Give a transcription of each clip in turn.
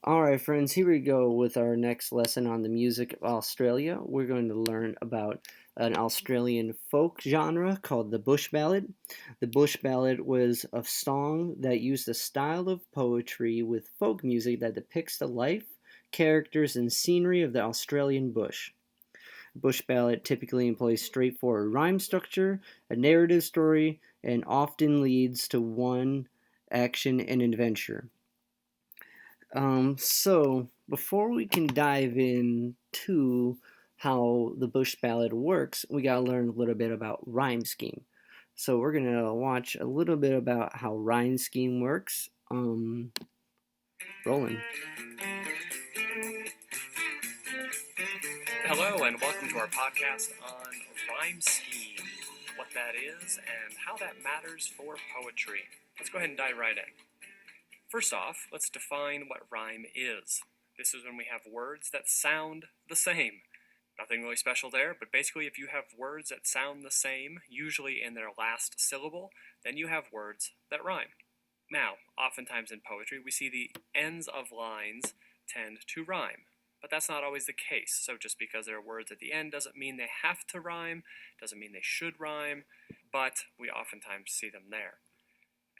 Alright, friends, here we go with our next lesson on the music of Australia. We're going to learn about an Australian folk genre called the Bush Ballad. The Bush Ballad was a song that used a style of poetry with folk music that depicts the life, characters, and scenery of the Australian bush. Bush Ballad typically employs straightforward rhyme structure, a narrative story, and often leads to one action and adventure. So before we can dive into how the Bush Ballad works, we gotta learn a little bit about rhyme scheme. So we're gonna watch a little bit about how rhyme scheme works. Rolling. Hello, and welcome to our podcast on rhyme scheme, what that is, and how that matters for poetry. Let's go ahead and dive right in. First off, let's define what rhyme is. This is when we have words that sound the same. Nothing really special there, but basically, if you have words that sound the same, usually in their last syllable, then you have words that rhyme. Now, oftentimes in poetry, we see the ends of lines tend to rhyme. But that's not always the case. So just because there are words at the end doesn't mean they have to rhyme, doesn't mean they should rhyme, but we oftentimes see them there.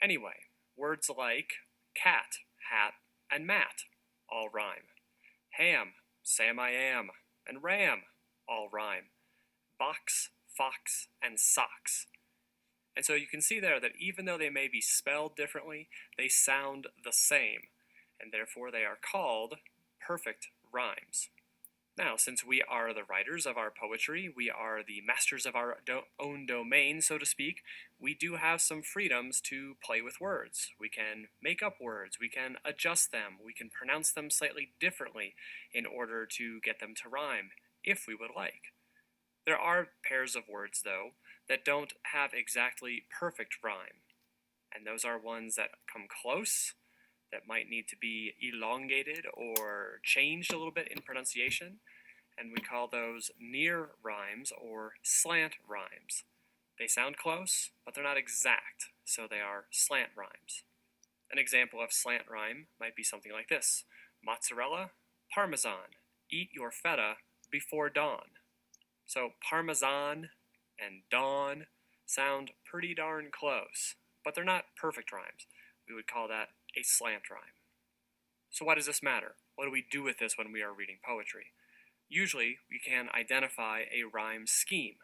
Anyway, words like cat, hat, and mat all rhyme. Ham, Sam I am, and ram all rhyme. Box, fox, and socks. And so you can see there that even though they may be spelled differently, they sound the same, and therefore they are called perfect rhymes. Now, since we are the writers of our poetry, we are the masters of our own domain, so to speak, we do have some freedoms to play with words. We can make up words, we can adjust them, we can pronounce them slightly differently in order to get them to rhyme, if we would like. There are pairs of words, though, that don't have exactly perfect rhyme, and those are ones that come close, that might need to be elongated or changed a little bit in pronunciation, and we call those near rhymes or slant rhymes. They sound close, but they're not exact, so they are slant rhymes. An example of slant rhyme might be something like this: mozzarella, parmesan, eat your feta before dawn. So parmesan and dawn sound pretty darn close, but they're not perfect rhymes. We would call that a slant rhyme. So why does this matter? What do we do with this when we are reading poetry? Usually, we can identify a rhyme scheme.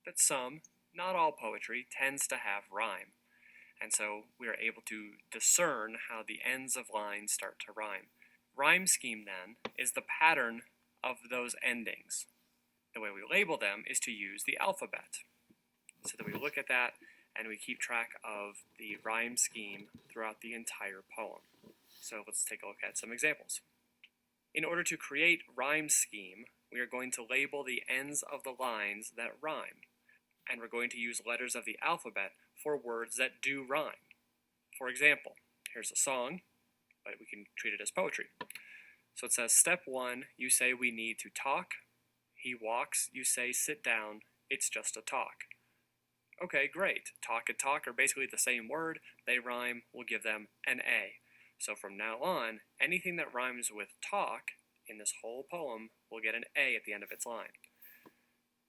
But some, not all poetry, tends to have rhyme. And so we are able to discern how the ends of lines start to rhyme. Rhyme scheme, then, is the pattern of those endings. The way we label them is to use the alphabet, so that we look at that and we keep track of the rhyme scheme throughout the entire poem. So let's take a look at some examples. In order to create rhyme scheme, we are going to label the ends of the lines that rhyme, and we're going to use letters of the alphabet for words that do rhyme. For example, here's a song, but we can treat it as poetry. So it says, step 1, you say we need to talk. He walks, you say sit down, it's just a talk. Okay, great. Talk and talk are basically the same word. They rhyme. We'll give them an A. So from now on, anything that rhymes with talk in this whole poem will get an A at the end of its line.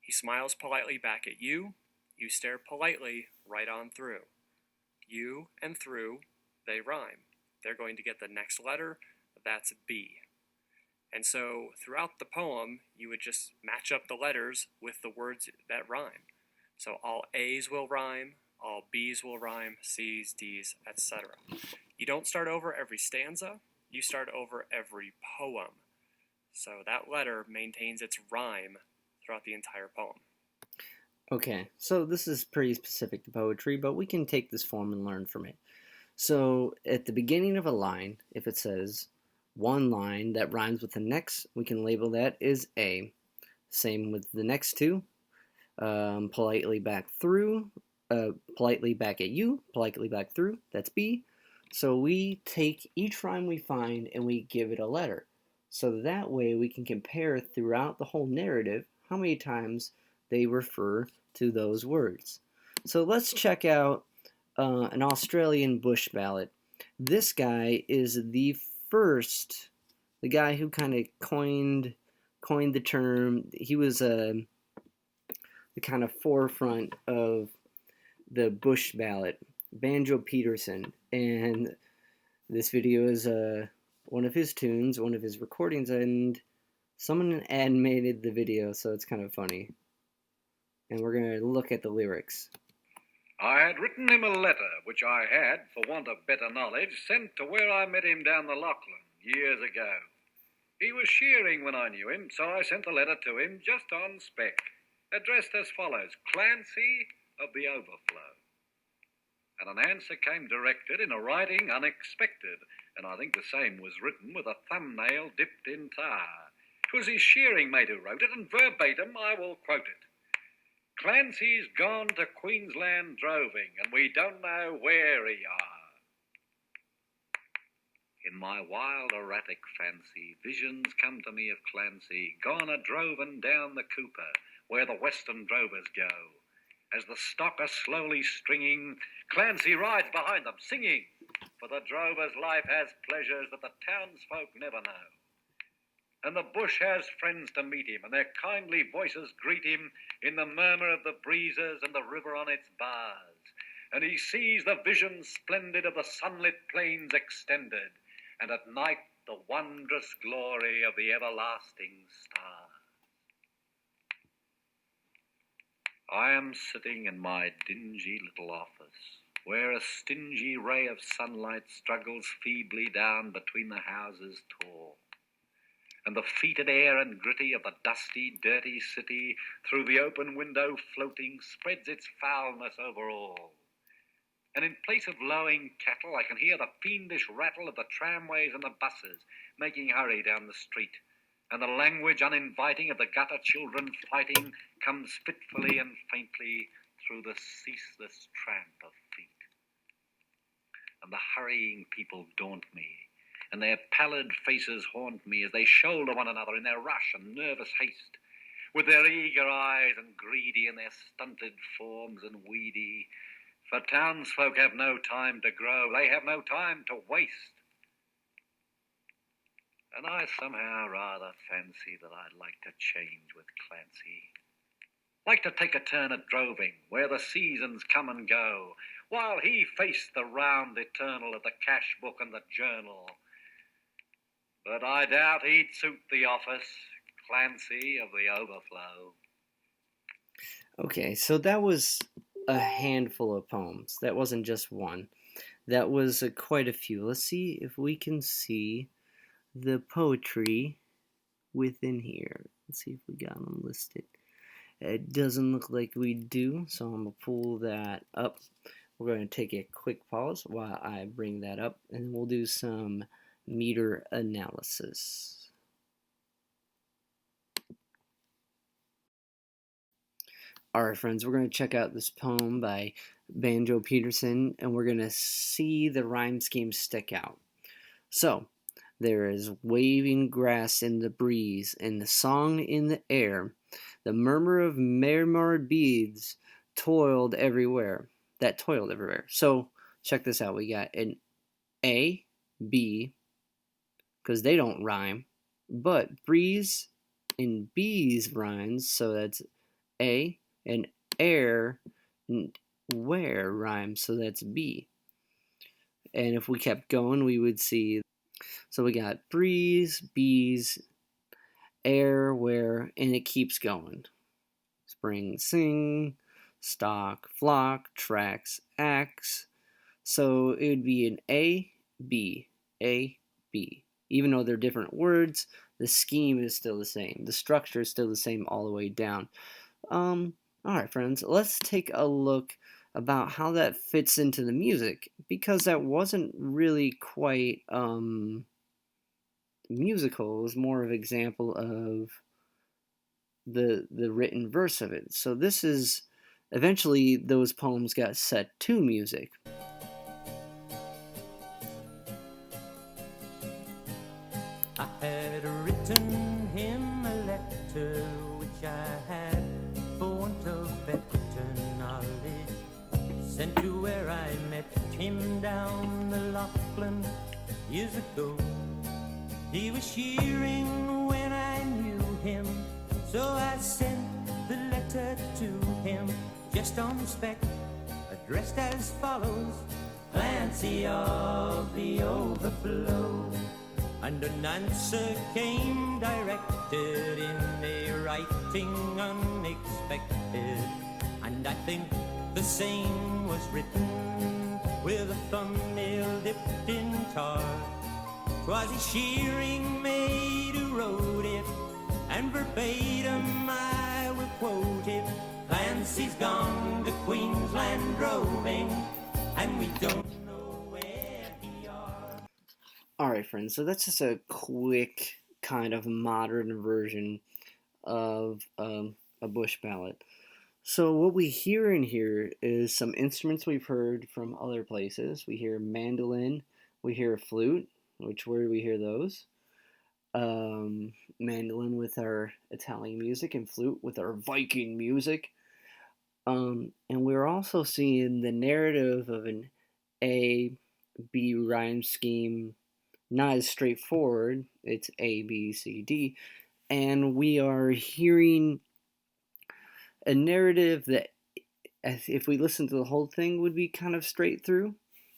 He smiles politely back at you. You stare politely right on through. You and through, they rhyme. They're going to get the next letter. That's B. And so throughout the poem, you would just match up the letters with the words that rhyme. So all A's will rhyme, all B's will rhyme, C's, D's, etc. You don't start over every stanza, you start over every poem. So that letter maintains its rhyme throughout the entire poem. Okay, so this is pretty specific to poetry, but we can take this form and learn from it. So at the beginning of a line, if it says one line that rhymes with the next, we can label that as A. Same with the next two. Politely back through, politely back at you, politely back through, that's B. So we take each rhyme we find and we give it a letter. So that way we can compare throughout the whole narrative how many times they refer to those words. So let's check out an Australian bush ballad. This guy is the first, the guy who kind of coined the term, he was the kind of forefront of the Bush ballot, Banjo Peterson, and this video is one of his tunes, one of his recordings, and someone animated the video, so it's kind of funny. And we're going to look at the lyrics. I had written him a letter, which I had, for want of better knowledge, sent to where I met him down the Lachlan years ago. He was shearing when I knew him, so I sent the letter to him just on spec, addressed as follows: Clancy of the Overflow. And an answer came directed in a writing unexpected, and I think the same was written with a thumbnail dipped in tar. 'Twas his shearing mate who wrote it, and verbatim I will quote it. Clancy's gone to Queensland droving, and we don't know where he are. In my wild erratic fancy, visions come to me of Clancy, gone a-droving down the Cooper, where the western drovers go. As the stock are slowly stringing, Clancy rides behind them, singing, for the drover's life has pleasures that the townsfolk never know. And the bush has friends to meet him, and their kindly voices greet him in the murmur of the breezes and the river on its bars. And he sees the vision splendid of the sunlit plains extended, and at night the wondrous glory of the everlasting stars. I am sitting in my dingy little office, where a stingy ray of sunlight struggles feebly down between the houses tall. And the fetid air and gritty of the dusty, dirty city, through the open window floating, spreads its foulness over all. And in place of lowing cattle, I can hear the fiendish rattle of the tramways and the buses making hurry down the street. And the language uninviting of the gutter children fighting comes fitfully and faintly through the ceaseless tramp of feet. And the hurrying people daunt me, and their pallid faces haunt me as they shoulder one another in their rush and nervous haste, with their eager eyes and greedy and their stunted forms and weedy. For townsfolk have no time to grow, they have no time to waste. And I somehow rather fancy that I'd like to change with Clancy. Like to take a turn at droving, where the seasons come and go, while he faced the round eternal of the cash book and the journal. But I doubt he'd suit the office, Clancy of the Overflow. Okay, so that was a handful of poems. That wasn't just one. That was quite a few. Let's see if we can see the poetry within here. Let's see if we got them listed. It doesn't look like we do, so I'm going to pull that up. We're going to take a quick pause while I bring that up, and we'll do some meter analysis. Alright friends, we're going to check out this poem by Banjo Peterson, and we're going to see the rhyme scheme stick out. So, there is waving grass in the breeze, and the song in the air, the murmur of marmored beads toiled everywhere. So, check this out. We got an A, B, because they don't rhyme, but breeze in bees rhymes, so that's A, and air and where rhymes, so that's B. And if we kept going, we would see, so we got breeze, bees, air, where, and it keeps going. Spring, sing, stock, flock, tracks, axe. So it would be an A, B, A, B. Even though they're different words, the scheme is still the same. The structure is still the same all the way down. Alright friends, let's take a look about how that fits into the music, because that wasn't really quite musical. It was more of an example of the written verse of it. So this is, eventually those poems got set to music. I had written him a letter which I had, for want of better knowledge, sent to where I met him down the Lachlan years ago. He was shearing when I knew him, so I sent the letter to him, just on spec, addressed as follows: Clancy of the Overflow. And an answer came directed in a writing unexpected, and I think the same was written with a thumbnail dipped in tar. 'Twas a shearing maid who wrote it, and verbatim I will quote it: Clancy's gone to Queensland roving, and we don't know where he are. Alright, friends, so that's just a quick kind of modern version of a bush ballad. So what we hear in here is some instruments we've heard from other places. We hear mandolin, we hear a flute, which where do we hear those? Mandolin with our Italian music and flute with our Viking music. And we're also seeing the narrative of an A-B rhyme scheme, not as straightforward. It's A, B, C, D. And we are hearing a narrative that, if we listen to the whole thing, would be kind of straight through.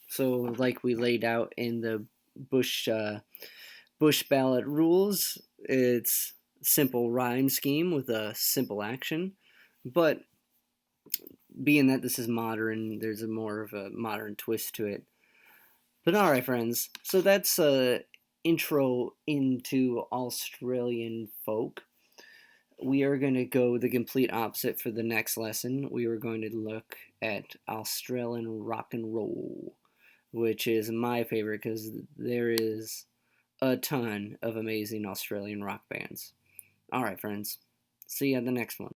So, like we laid out in the bush ballad rules, it's simple rhyme scheme with a simple action. But being that this is modern, there's a more of a modern twist to it. But alright, friends, so that's a intro into Australian folk. We are going to go the complete opposite for the next lesson. We are going to look at Australian rock and roll, which is my favorite because there is a ton of amazing Australian rock bands. Alright, friends, see you at the next one.